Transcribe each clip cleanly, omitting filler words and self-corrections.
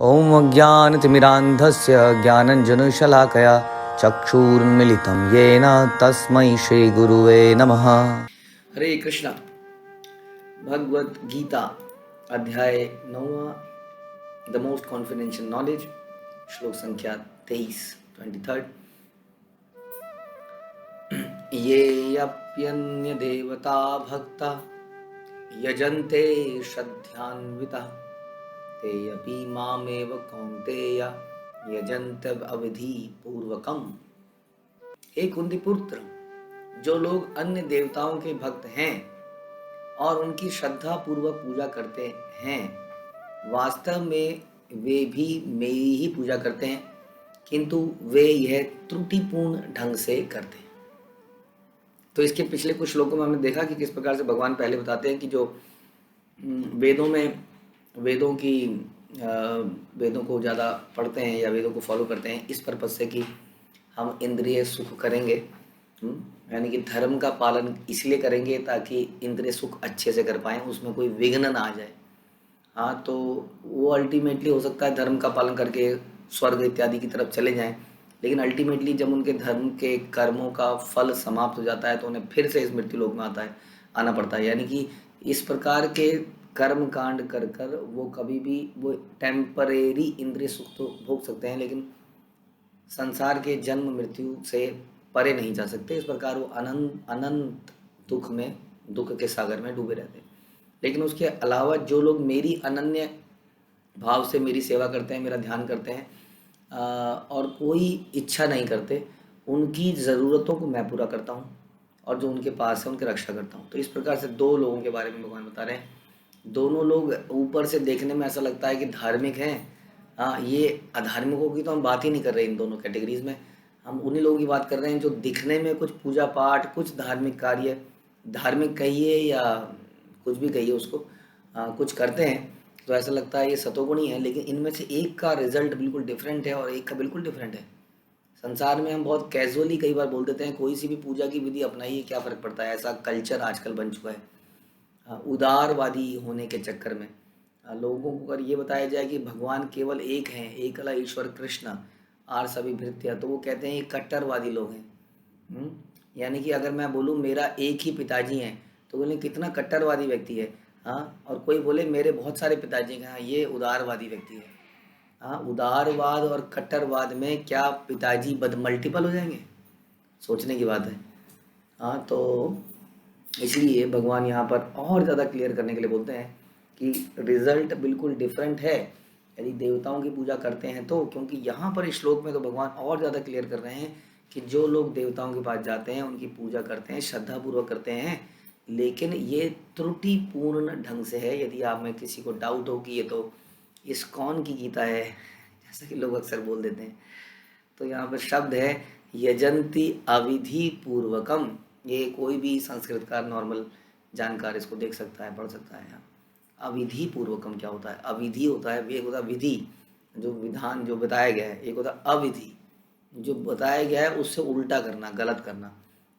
ॐ अज्ञानतिमिरान्धस्य ज्ञानञ्जनशलाकया चक्षुरुन्मिलितं येन तस्मै श्रीगुरुवे नमः। हरे कृष्णा। भगवद गीता अध्याय 9, द मोस्ट कॉन्फिडेंशियल नॉलेज, श्लोक संख्या 23 ये अप्यन्यदेवता भक्ता यजन्ते श्रद्धान्विता ते अपि मामेव कौन्तेय यजन्त अविधि पूर्वकम। हे कुंती पुत्र, जो लोग अन्य देवताओं के भक्त हैं और उनकी श्रद्धा पूर्वक पूजा करते हैं, वास्तव में वे भी मेरी ही पूजा करते हैं, किंतु वे यह त्रुटिपूर्ण ढंग से करते हैं। तो इसके पिछले कुछ श्लोकों में हमने देखा कि किस प्रकार से भगवान पहले बताते हैं कि जो वेदों में वेदों को ज़्यादा पढ़ते हैं या वेदों को फॉलो करते हैं इस पर्पज से कि हम इंद्रिय सुख करेंगे, यानी कि धर्म का पालन इसलिए करेंगे ताकि इंद्रिय सुख अच्छे से कर पाएँ, उसमें कोई विघ्न ना आ जाए। हाँ, तो वो अल्टीमेटली हो सकता है धर्म का पालन करके स्वर्ग इत्यादि की तरफ चले जाएं, लेकिन अल्टीमेटली जब उनके धर्म के कर्मों का फल समाप्त हो जाता है तो उन्हें फिर से इस मृत्यु लोक में आना पड़ता है। यानी कि इस प्रकार के कर्म कांड कर कर वो कभी भी वो टेम्परेरी इंद्रिय सुख तो भोग सकते हैं, लेकिन संसार के जन्म मृत्यु से परे नहीं जा सकते। इस प्रकार वो अनंत दुख के सागर में डूबे रहते हैं। लेकिन उसके अलावा जो लोग मेरी अनन्य भाव से मेरी सेवा करते हैं, मेरा ध्यान करते हैं और कोई इच्छा नहीं करते, उनकी ज़रूरतों को मैं पूरा करता हूँ और जो उनके पास है उनकी रक्षा करता हूँ। तो इस प्रकार से दो लोगों के बारे में भगवान बता रहे हैं। दोनों लोग ऊपर से देखने में ऐसा लगता है कि धार्मिक हैं, ये अधार्मिकों की तो हम बात ही नहीं कर रहे। इन दोनों कैटेगरीज में हम उन्हीं लोगों की बात कर रहे हैं जो दिखने में कुछ पूजा पाठ, कुछ धार्मिक कार्य, धार्मिक कहिए या कुछ भी कहिए उसको, कुछ करते हैं तो ऐसा लगता है ये सतोगुणी है, लेकिन इनमें से एक का रिजल्ट बिल्कुल डिफरेंट है और एक का बिल्कुल डिफरेंट है। संसार में हम बहुत कैजुअली कई बार बोल देते हैं कोई सी भी पूजा की विधि अपनाइए, क्या फ़र्क पड़ता है, ऐसा कल्चर आजकल बन चुका है। उदारवादी होने के चक्कर में लोगों को अगर ये बताया जाए कि भगवान केवल एक हैं, एकला ईश्वर कृष्ण आर सभी भृत्य, तो वो कहते हैं ये कट्टरवादी लोग हैं। यानी कि अगर मैं बोलूँ मेरा एक ही पिताजी हैं तो बोले कितना कट्टरवादी व्यक्ति है। हाँ, और कोई बोले मेरे बहुत सारे पिताजी हैं, ये उदारवादी व्यक्ति है। हाँ, उदारवाद और कट्टरवाद में क्या पिताजी मल्टीपल हो जाएंगे? सोचने की बात है। हाँ, तो इसलिए भगवान यहाँ पर और ज़्यादा क्लियर करने के लिए बोलते हैं कि रिजल्ट बिल्कुल डिफरेंट है यदि देवताओं की पूजा करते हैं तो, क्योंकि यहाँ पर इस श्लोक में तो भगवान और ज़्यादा क्लियर कर रहे हैं कि जो लोग देवताओं के पास जाते हैं, उनकी पूजा करते हैं, श्रद्धापूर्वक करते हैं, लेकिन ये त्रुटिपूर्ण ढंग से है। यदि आप में किसी को डाउट हो कि ये तो इस्कॉन की गीता है, जैसा कि लोग अक्सर बोल देते हैं, तो यहाँ पर शब्द है यजंती अविधि पूर्वकम। ये कोई भी संस्कृत का नॉर्मल जानकार इसको देख सकता है, पढ़ सकता है। यहाँ अविधि पूर्वकम क्या होता है? अविधि होता है, एक होता है विधि, जो विधान जो बताया गया है, एक होता है अविधि, जो बताया गया है उससे उल्टा करना, गलत करना।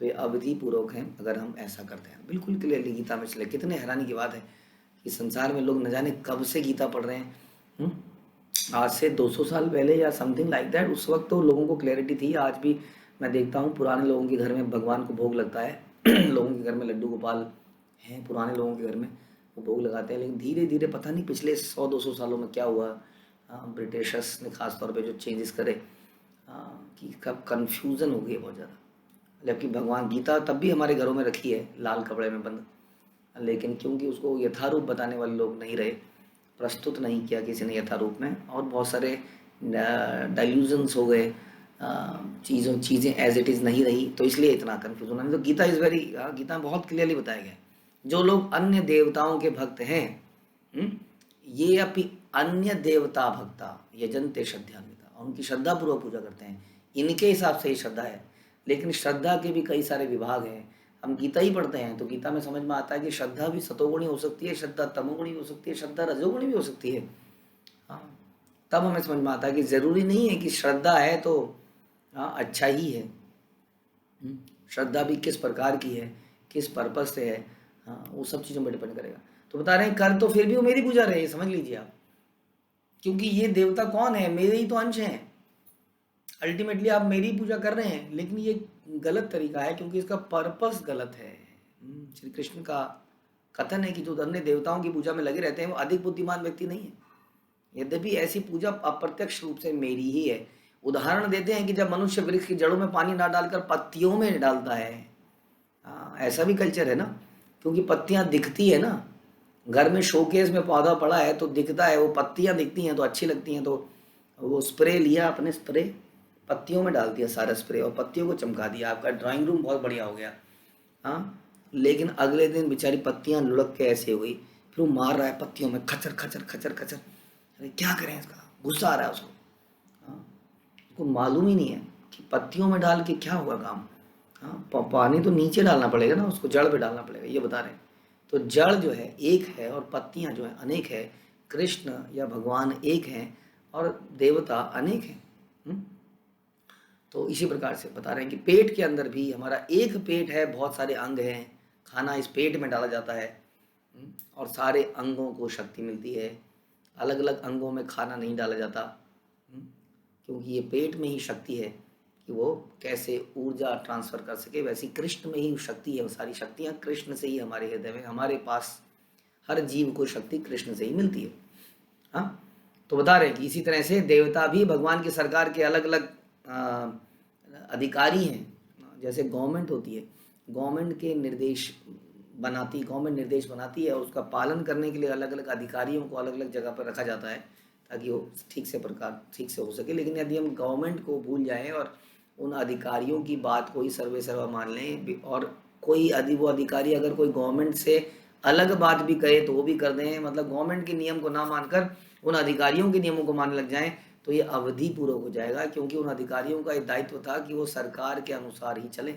तो ये अविधि पूर्वक है अगर हम ऐसा करते हैं। बिल्कुल क्लियरली गीता में चले। कितने हैरानी की बात है कि संसार में लोग न जाने कब से गीता पढ़ रहे हैं। आज से 200 साल पहले या समथिंग लाइक दैट, उस वक्त तो लोगों को क्लैरिटी थी। आज भी मैं देखता हूँ पुराने लोगों के घर में भगवान को भोग लगता है लोगों के घर में लड्डू गोपाल हैं, पुराने लोगों के घर में वो भोग लगाते हैं। लेकिन धीरे धीरे पता नहीं पिछले 100-200 सालों में क्या हुआ, ब्रिटिशर्स ने खास तौर पे जो चेंजेस करे, कि कब कन्फ्यूज़न हो गई है बहुत ज़्यादा। जबकि भगवान गीता तब भी हमारे घरों में रखी है लाल कपड़े में बंद, लेकिन क्योंकि उसको यथारूप बताने वाले लोग नहीं रहे, प्रस्तुत नहीं किया किसी ने यथारूप में, और बहुत सारे डाइल्यूजन्स हो गए, चीज़ें एज इट इज़ नहीं रही, तो इसलिए इतना कन्फ्यूजन होना। तो गीता इज़ वेरी, गीता में बहुत क्लियरली बताया गया है जो लोग अन्य देवताओं के भक्त हैं, ये अपनी अन्य देवता भक्ता यजन्ते श्रद्धान्विता, और उनकी श्रद्धापूर्वक पूजा करते हैं, इनके हिसाब से ही श्रद्धा है। लेकिन श्रद्धा के भी कई सारे विभाग हैं। हम गीता ही पढ़ते हैं तो गीता में समझ में आता है कि श्रद्धा भी सतोगुणी हो सकती है, श्रद्धा तमोगुणी हो सकती है, श्रद्धा रजोगुणी भी हो सकती है। हाँ, तब हमें समझ में आता है कि ज़रूरी नहीं है कि श्रद्धा है तो अच्छा ही है। श्रद्धा भी किस प्रकार की है, किस पर्पस से है, वो सब चीज़ों पर डिपेंड करेगा। तो बता रहे हैं कर तो फिर भी वो मेरी पूजा रहे, समझ लीजिए आप। क्योंकि ये देवता कौन है, मेरे ही तो अंश हैं। अल्टीमेटली आप मेरी पूजा कर रहे हैं, लेकिन ये गलत तरीका है क्योंकि इसका पर्पस गलत है। श्री कृष्ण का कथन है कि जो अन्य देवताओं की पूजा में लगे रहते हैं वो अधिक बुद्धिमान व्यक्ति नहीं है, यद्यपि ऐसी पूजा अप्रत्यक्ष रूप से मेरी ही है। उदाहरण देते हैं कि जब मनुष्य वृक्ष की जड़ों में पानी ना डालकर पत्तियों में डालता है, ऐसा भी कल्चर है ना, क्योंकि पत्तियां दिखती है ना, घर में शोकेस में पौधा पड़ा है तो दिखता है, वो पत्तियां दिखती हैं तो अच्छी लगती हैं, तो वो स्प्रे लिया, अपने स्प्रे पत्तियों में डाल दिया सारा स्प्रे और पत्तियों को चमका दिया, आपका ड्राइंग रूम बहुत बढ़िया हो गया। हाँ, लेकिन अगले दिन बेचारी पत्तियां लुढ़क के ऐसे हो गई, फिर वो मार रहा है पत्तियों में खचर खचर खचर खचर। अरे क्या करें, इसका गुस्सा आ रहा है उसको। हाँ, उसको मालूम ही नहीं है कि पत्तियों में डाल के क्या हुआ काम। हाँ, पानी तो नीचे डालना पड़ेगा ना, उसको जड़ पे डालना पड़ेगा, ये बता रहे हैं। तो जड़ जो है एक है और पत्तियां जो है अनेक है। कृष्ण या भगवान एक हैं और देवता अनेक हैं। तो इसी प्रकार से बता रहे हैं कि पेट के अंदर भी हमारा एक पेट है, बहुत सारे अंग हैं, खाना इस पेट में डाला जाता है और सारे अंगों को शक्ति मिलती है। अलग अलग अंगों में खाना नहीं डाला जाता, क्योंकि ये पेट में ही शक्ति है कि वो कैसे ऊर्जा ट्रांसफर कर सके। वैसी कृष्ण में ही शक्ति है, वो सारी शक्तियाँ कृष्ण से ही हमारे हृदय में, हमारे पास हर जीव को शक्ति कृष्ण से ही मिलती है। हाँ, तो बता रहे हैं कि इसी तरह से देवता भी भगवान की सरकार के अलग अलग अधिकारी हैं। जैसे गवर्नमेंट होती है, गवर्नमेंट गवर्नमेंट निर्देश बनाती है और उसका पालन करने के लिए अलग अलग अधिकारियों को अलग अलग जगह पर रखा जाता है ताकि वो ठीक से हो सके। लेकिन यदि हम गवर्नमेंट को भूल जाएं और उन अधिकारियों की बात को ही सर्वे सर्वा मान लें, और कोई वो अधिकारी अगर कोई गवर्नमेंट से अलग बात भी कहे तो वो भी कर दें, मतलब गवर्नमेंट के नियम को ना मानकर उन अधिकारियों के नियमों को मानने लग जाएं, तो ये अवधि पूर्वक हो जाएगा। क्योंकि उन अधिकारियों का एक दायित्व था कि वो सरकार के अनुसार ही चले,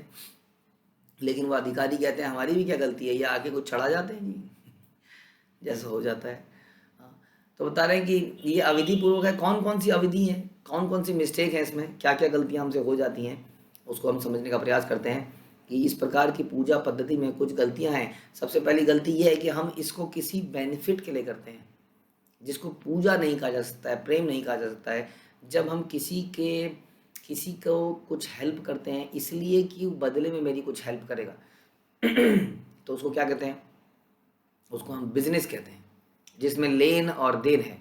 लेकिन वो अधिकारी कहते हैं हमारी भी क्या गलती है, ये आके कुछ चढ़ा जाते हैं जी, जैसा हो जाता है। तो बता रहे हैं कि ये अविधि पूर्वक है। कौन कौन सी अविधि है, कौन कौन सी मिस्टेक है इसमें, क्या क्या गलतियां हमसे हो जाती हैं, उसको हम समझने का प्रयास करते हैं कि इस प्रकार की पूजा पद्धति में कुछ गलतियां हैं। सबसे पहली गलती ये है कि हम इसको किसी बेनिफिट के लिए करते हैं, जिसको पूजा नहीं कहा जा सकता है, प्रेम नहीं कहा जा सकता है। जब हम किसी को कुछ हेल्प करते हैं इसलिए कि बदले में मेरी कुछ हेल्प करेगा तो उसको क्या कहते हैं, उसको हम बिजनेस कहते हैं, जिसमें लेन और देन है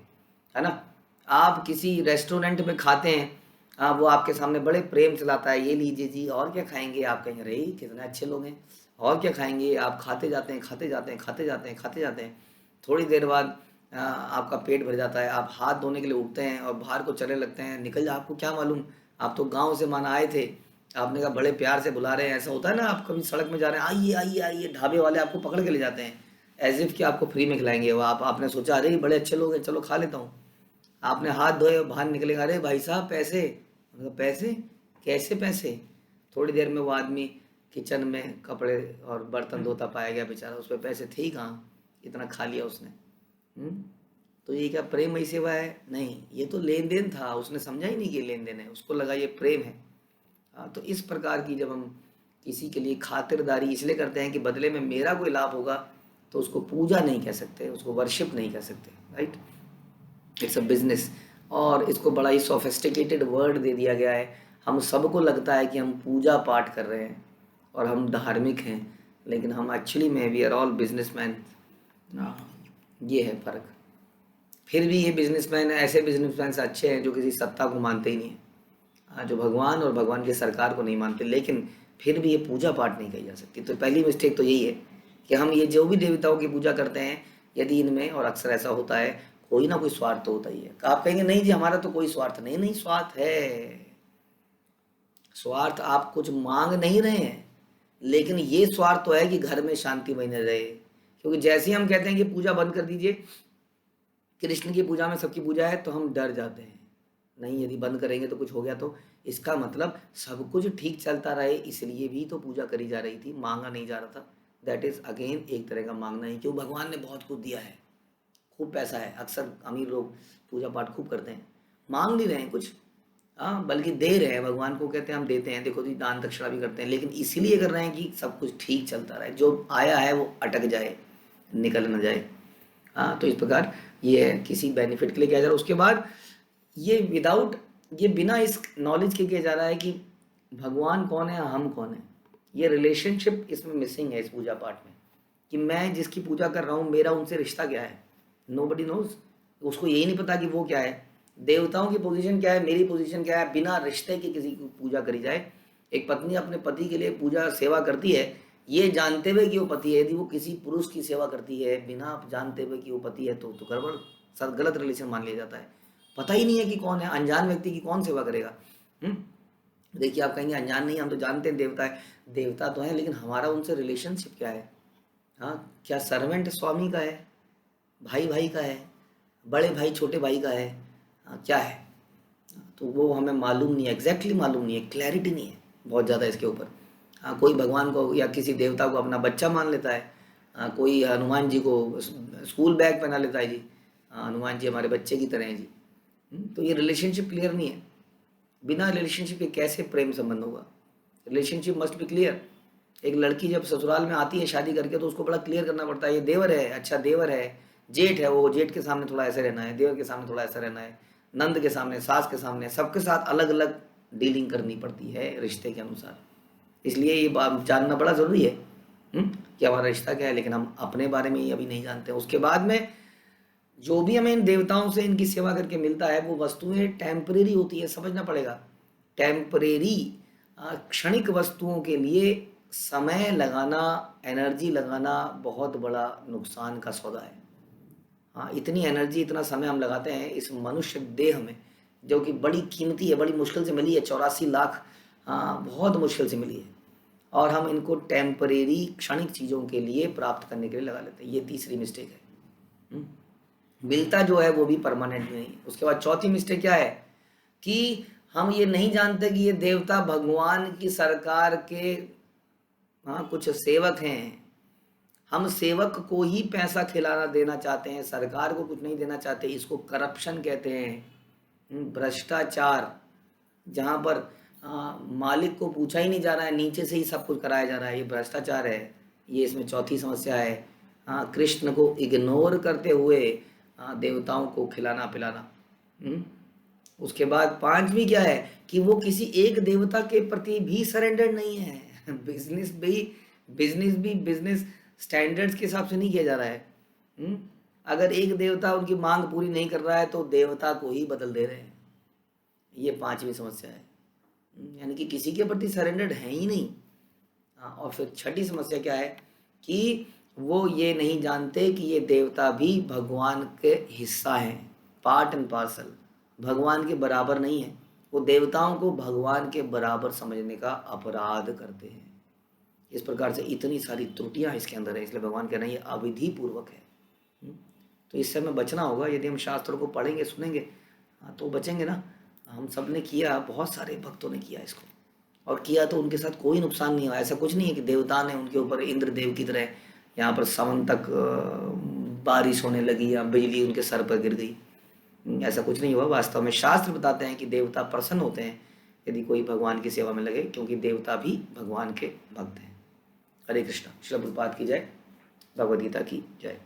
ना। आप किसी रेस्टोरेंट में खाते हैं, वो आपके सामने बड़े प्रेम से लाता है, ये लीजिए जी, और क्या खाएंगे, आप कहेंगे अरे कितने अच्छे लोग हैं, और क्या खाएंगे, आप खाते जाते हैं खाते जाते हैं खाते जाते हैं खाते जाते हैं। थोड़ी देर बाद आपका पेट भर जाता है, आप हाथ धोने के लिए उठते हैं और बाहर को चलने लगते हैं, निकल जा, आपको क्या मालूम, आप तो गांव से माना आए थे, आपने कहा बड़े प्यार से बुला रहे हैं। ऐसा होता है ना, आप कभी सड़क में जा रहे हैं, आइए आइए आइए, ढाबे वाले आपको पकड़ के ले जाते हैं एज इफ कि आपको फ्री में खिलाएंगे। वो आपने सोचा अरे बड़े अच्छे लोग हैं, चलो खा लेता हूँ। आपने हाथ धोए और बाहर निकलेगा, अरे भाई साहब पैसे, मतलब पैसे, कैसे पैसे। थोड़ी देर में वो आदमी किचन में कपड़े और बर्तन धोता पाया गया बेचारा, उस पर पैसे थे ही कहाँ, इतना खा लिया उसने। तो ये क्या प्रेमयी सेवा है? नहीं, ये तो लेन देन था, उसने समझा ही नहीं कि लेन देन है, उसको लगा ये प्रेम है। तो इस प्रकार की जब हम किसी के लिए खातिरदारी इसलिए करते हैं कि बदले में मेरा कोई लाभ होगा, तो उसको पूजा नहीं कह सकते, उसको वर्शिप नहीं कह सकते, राइट। इट्स अ बिजनेस, और इसको बड़ा ही सोफिस्टिकेटेड वर्ड दे दिया गया है। हम सबको लगता है कि हम पूजा पाठ कर रहे हैं और हम धार्मिक हैं, लेकिन हम एक्चुअली में वी आर ऑल बिजनेसमैन। ये है फर्क। फिर भी ये बिजनेसमैन ऐसे बिजनेसमैन से अच्छे हैं जो किसी सत्ता को मानते ही नहीं है, जो भगवान और भगवान की सरकार को नहीं मानते, लेकिन फिर भी ये पूजा पाठ नहीं कही जा सकती। तो पहली मिस्टेक तो यही है कि हम ये जो भी देवताओं की पूजा करते हैं, यदि इनमें, और अक्सर ऐसा होता है, कोई ना कोई स्वार्थ तो होता ही है। आप कहेंगे नहीं जी हमारा तो कोई स्वार्थ नहीं, नहीं स्वार्थ है। स्वार्थ आप कुछ मांग नहीं रहे हैं, लेकिन ये स्वार्थ तो है कि घर में शांति बनी रहे। क्योंकि जैसे ही हम कहते हैं कि पूजा बंद कर दीजिए, कृष्ण की पूजा में सबकी पूजा है, तो हम डर जाते हैं, नहीं यदि बंद करेंगे तो कुछ हो गया तो इसका मतलब सब कुछ ठीक चलता रहे, इसलिए भी तो पूजा करी जा रही थी, मांगा नहीं जा रहा था। दैट इज अगेन एक तरह का मांगना ही, क्यों, भगवान ने बहुत कुछ दिया है, खूब पैसा है। अक्सर अमीर लोग पूजा पाठ खूब करते हैं, मांग नहीं रहे हैं कुछ, हाँ, बल्कि दे रहे हैं भगवान को, कहते हैं हम देते हैं, देखो जी दान दक्षिणा भी करते हैं, लेकिन इसीलिए कर रहे हैं कि सब कुछ ठीक चलता रहे, जो आया है वो अटक जाए, निकल न जाए। हाँ, तो इस प्रकार ये है, किसी बेनिफिट के लिए किया जा रहा है। उसके बाद ये बिना इस नॉलेज के किया जा रहा है कि भगवान कौन है, हम कौन है। ये रिलेशनशिप इसमें मिसिंग है इस पूजा पाठ में, कि मैं जिसकी पूजा कर रहा हूँ मेरा उनसे रिश्ता क्या है। Nobody knows. उसको यही नहीं पता कि वो क्या है, देवताओं की पोजीशन क्या है, मेरी पोजीशन क्या है। बिना रिश्ते के किसी की पूजा करी जाए। एक पत्नी अपने पति के लिए पूजा सेवा करती है ये जानते हुए कि वो पति है। यदि वो किसी पुरुष की सेवा करती है बिना जानते हुए कि वो पति है तो गड़बड़, गलत रिलेशन मान लिया जाता है। पता ही नहीं है कि कौन है, अनजान व्यक्ति की कौन सेवा करेगा। देखिए आप कहेंगे अनजान नहीं, हम तो जानते हैं देवता है। देवता तो है, लेकिन हमारा उनसे रिलेशनशिप क्या है। हाँ, क्या सर्वेंट स्वामी का है, भाई भाई का है, बड़े भाई छोटे भाई का है, हाँ, क्या है। तो वो हमें मालूम नहीं है, एग्जैक्टली मालूम नहीं है, क्लैरिटी नहीं है बहुत ज़्यादा इसके ऊपर। हाँ, कोई भगवान को या किसी देवता को अपना बच्चा मान लेता है। हाँ, कोई हनुमान जी को स्कूल बैग पहना लेता है जी। हाँ, हनुमान जी हमारे बच्चे की तरह हैं जी। तो ये रिलेशनशिप क्लियर नहीं है। बिना रिलेशनशिप के कैसे प्रेम संबंध होगा। Relationship must be clear. एक लड़की जब ससुराल में आती है शादी करके तो उसको बड़ा क्लियर करना पड़ता है, ये देवर है, अच्छा देवर है, जेठ है, वो जेठ के सामने थोड़ा ऐसे रहना है, देवर के सामने थोड़ा ऐसा रहना है, नंद के सामने, सास के सामने, सबके साथ अलग अलग डीलिंग करनी पड़ती है रिश्ते के अनुसार। इसलिए ये बात जानना बड़ा ज़रूरी है कि हमारा रिश्ता क्या है। लेकिन हम अपने बारे में ही अभी नहीं जानते। उसके बाद में जो भी हमें इन देवताओं से इनकी सेवा करके मिलता है वो वस्तुएं टेम्परेरी होती है, समझना पड़ेगा। टेम्परेरी क्षणिक वस्तुओं के लिए समय लगाना, एनर्जी लगाना बहुत बड़ा नुकसान का सौदा है। हाँ, इतनी एनर्जी इतना समय हम लगाते हैं इस मनुष्य देह में, जो कि बड़ी कीमती है, बड़ी मुश्किल से मिली है, 84 लाख। हाँ, बहुत मुश्किल से मिली है। और हम इनको टेम्परेरी क्षणिक चीज़ों के लिए प्राप्त करने के लिए लगा लेते हैं। ये तीसरी मिस्टेक है। मिलता जो है वो भी परमानेंट नहीं। उसके बाद चौथी मिस्टेक क्या है कि हम ये नहीं जानते कि ये देवता भगवान की सरकार के कुछ सेवक हैं। हम सेवक को ही पैसा खिलाना देना चाहते हैं, सरकार को कुछ नहीं देना चाहते। इसको करप्शन कहते हैं, भ्रष्टाचार। जहाँ पर मालिक को पूछा ही नहीं जा रहा है, नीचे से ही सब कुछ कराया जा रहा है, ये भ्रष्टाचार है। ये इसमें चौथी समस्या है। कृष्ण को इग्नोर करते हुए देवताओं को खिलाना पिलाना। उसके बाद पांचवी क्या है कि वो किसी एक देवता के प्रति भी सरेंडर नहीं है। बिजनेस भी बिजनेस स्टैंडर्ड्स के हिसाब से नहीं किया जा रहा है। अगर एक देवता उनकी मांग पूरी नहीं कर रहा है तो देवता को ही बदल दे रहे हैं। ये पांचवी समस्या है, यानी कि किसी के प्रति सरेंडर्ड है ही नहीं। और फिर छठी समस्या क्या है कि वो ये नहीं जानते कि ये देवता भी भगवान के हिस्सा हैं, पार्ट एंड पार्सल। भगवान के बराबर नहीं है। वो देवताओं को भगवान के बराबर समझने का अपराध करते हैं। इस प्रकार से इतनी सारी त्रुटियां इसके अंदर है, इसलिए भगवान कहना ये अविधि पूर्वक है। तो इससे हमें बचना होगा। यदि हम शास्त्रों को पढ़ेंगे सुनेंगे तो बचेंगे ना। हम सब ने किया, बहुत सारे भक्तों ने किया इसको, और किया तो उनके साथ कोई नुकसान नहीं हुआ। ऐसा कुछ नहीं है कि देवता ने उनके ऊपर इंद्रदेव की तरह यहाँ पर सावन तक बारिश होने लगी या बिजली उनके सर पर गिर गई। ऐसा कुछ नहीं हुआ। वास्तव में शास्त्र बताते हैं कि देवता प्रसन्न होते हैं यदि कोई भगवान की सेवा में लगे, क्योंकि देवता भी भगवान के भक्त हैं। हरे कृष्णा। श्रील प्रभुपाद की जय। भगवद गीता की जय।